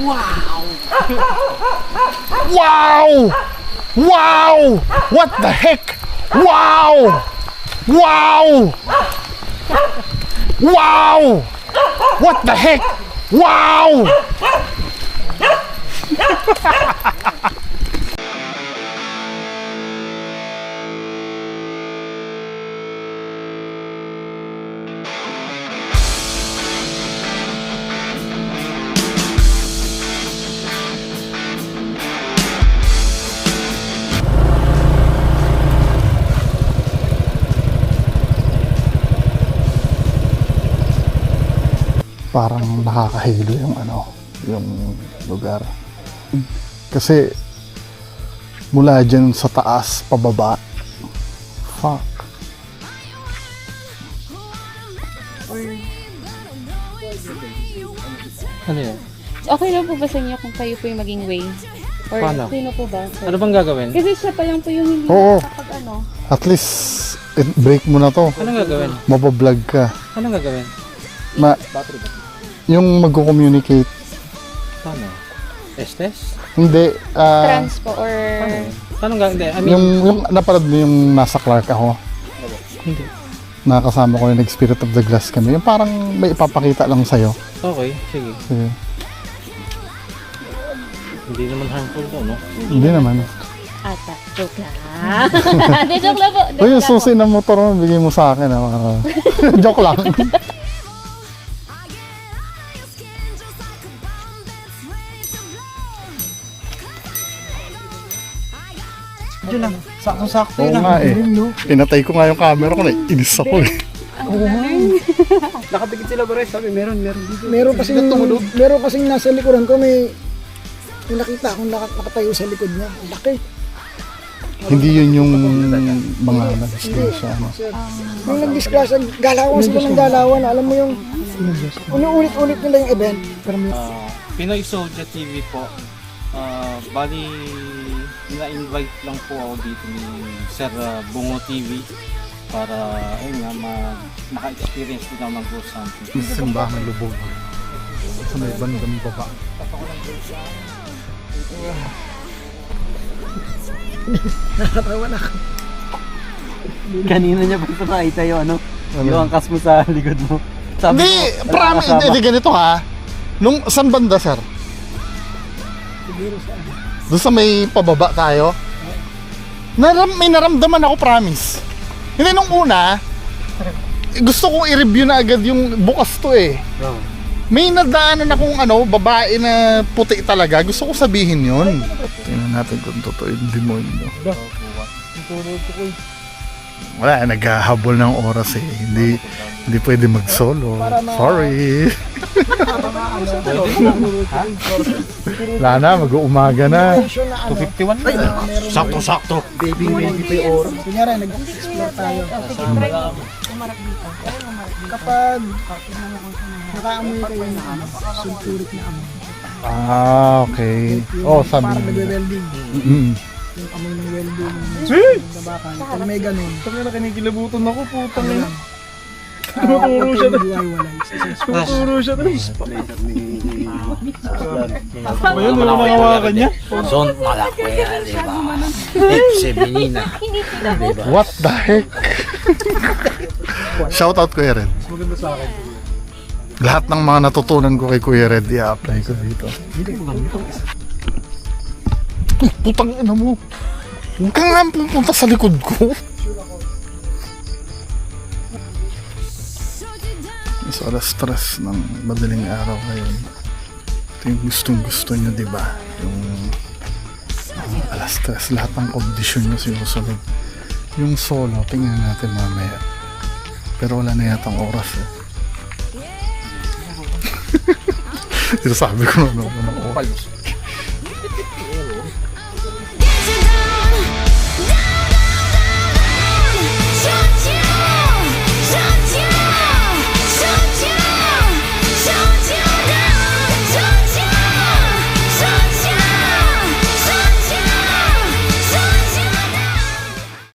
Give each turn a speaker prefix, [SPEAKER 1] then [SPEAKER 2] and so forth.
[SPEAKER 1] Wow! Wow! Wow! What the heck? Wow! Wow! Wow! What the heck? Wow! Parang nakakahilo yung yung lugar. Kasi mula dyan sa taas pababa. Fuck.
[SPEAKER 2] Ano yan?
[SPEAKER 3] Okay lang po ba sa inyo kung kayo po yung maging way? Or
[SPEAKER 2] Paano?
[SPEAKER 3] sino po ba? Sir?
[SPEAKER 2] Ano bang gagawin?
[SPEAKER 3] Kasi siya pa lang po yung hindi
[SPEAKER 1] Oo.
[SPEAKER 3] nakakapag
[SPEAKER 1] At least break mo na to.
[SPEAKER 2] Anong gagawin?
[SPEAKER 1] Mabablog ka.
[SPEAKER 2] Anong gagawin?
[SPEAKER 1] Yung magko-communicate.
[SPEAKER 2] Paano? Estes?
[SPEAKER 1] Hindi.
[SPEAKER 3] trans po or...
[SPEAKER 2] Anong gagawin? I mean,
[SPEAKER 1] Yung napanood mo yung nasa Clark ako.
[SPEAKER 2] hindi.
[SPEAKER 1] Nakasama ko yung Spirit of the Glass kami. Yung parang may ipapakita lang sa'yo.
[SPEAKER 2] Okay, sige.
[SPEAKER 1] Sige.
[SPEAKER 2] Hindi naman harmful to, no?
[SPEAKER 1] Hindi naman.
[SPEAKER 3] Ata. Joke lang. Hindi, joke lang po.
[SPEAKER 1] O yung susi ng motor mo, bigay mo sa akin. Joke lang.
[SPEAKER 2] Diyan lang. Sakto-sakto
[SPEAKER 1] Oo nga eh. Pinatay ko nga yung camera ko na inis ako eh.
[SPEAKER 2] Nakapikit sila bro, sabi meron dito.
[SPEAKER 4] Meron kasing nasa likuran ko may nakita akong nakatayo sa likod niya. Laki.
[SPEAKER 1] Hindi yun yung mga nag-disgrasya.
[SPEAKER 4] Yung nag-disgrasya, galawan sila ng galawan. Alam mo yung ulit-ulit nila yung event.
[SPEAKER 5] Pinoy Soldier TV po. Bali, na-invite lang po ako dito ni Sir Bungo TV para ayun nga, maka-experience din ako ng ghost hunting.
[SPEAKER 1] Yung simbahan lubog. Sa may bandang baba.
[SPEAKER 4] Nakatawa na ako.
[SPEAKER 6] Kanina niya pa nakita yung yung angkas mo sa likod mo. Sabi
[SPEAKER 1] Hindi,
[SPEAKER 6] ko,
[SPEAKER 1] promise, hindi ganito ha. Nung saan banda, sir? Doon sa may pababa tayo. May naramdaman ako, promise. Hindi, nung una, gusto kong i-review na agad yung bukas to eh. May nadaanan akong babae na puti talaga. Gusto ko sabihin yun. Tingnan natin kung totoo yung demonyo. Wala, naghahabol ng oras eh. Hindi pwede mag-solo. Sorry. Wala na, mag-uumaga na.
[SPEAKER 5] 251 na. Sakto-sakto.
[SPEAKER 4] Baby pa yung oras. Kunyari, nag-explore tayo. Kapag nakaamoy kayo ng sulfuric na amoy.
[SPEAKER 1] Okay. Oh, sabi
[SPEAKER 4] Parang
[SPEAKER 1] nila.
[SPEAKER 4] nagwe-welding. Yung amoy ng welding. Sa bakal. Pag may ganun.
[SPEAKER 2] Sabi na kinikilabutan ako, putang ina.
[SPEAKER 4] Tuturo siya na.
[SPEAKER 2] Tuturo siya na. Ba yun, yung nangawakan niya?
[SPEAKER 6] Son, malaki yan, di ba? Si Menina. Diba?
[SPEAKER 1] What the heck? Shoutout Kuya Red.
[SPEAKER 2] Maganda sa akin.
[SPEAKER 1] Lahat ng mga natutunan ko kay Kuya Red, i-apply ko dito. Putang ina mo. Huwag ka nga pupunta sa likod ko. Mas alas-stress ng madaling araw ngayon. Ito yung gustong-gusto nyo, di ba? Yung alas-stress, lahat ng kondisyon nyo sinusunod. Yung solo, tingnan natin mamaya. Pero wala na yatang oras eh. Sabi ko na ng oras.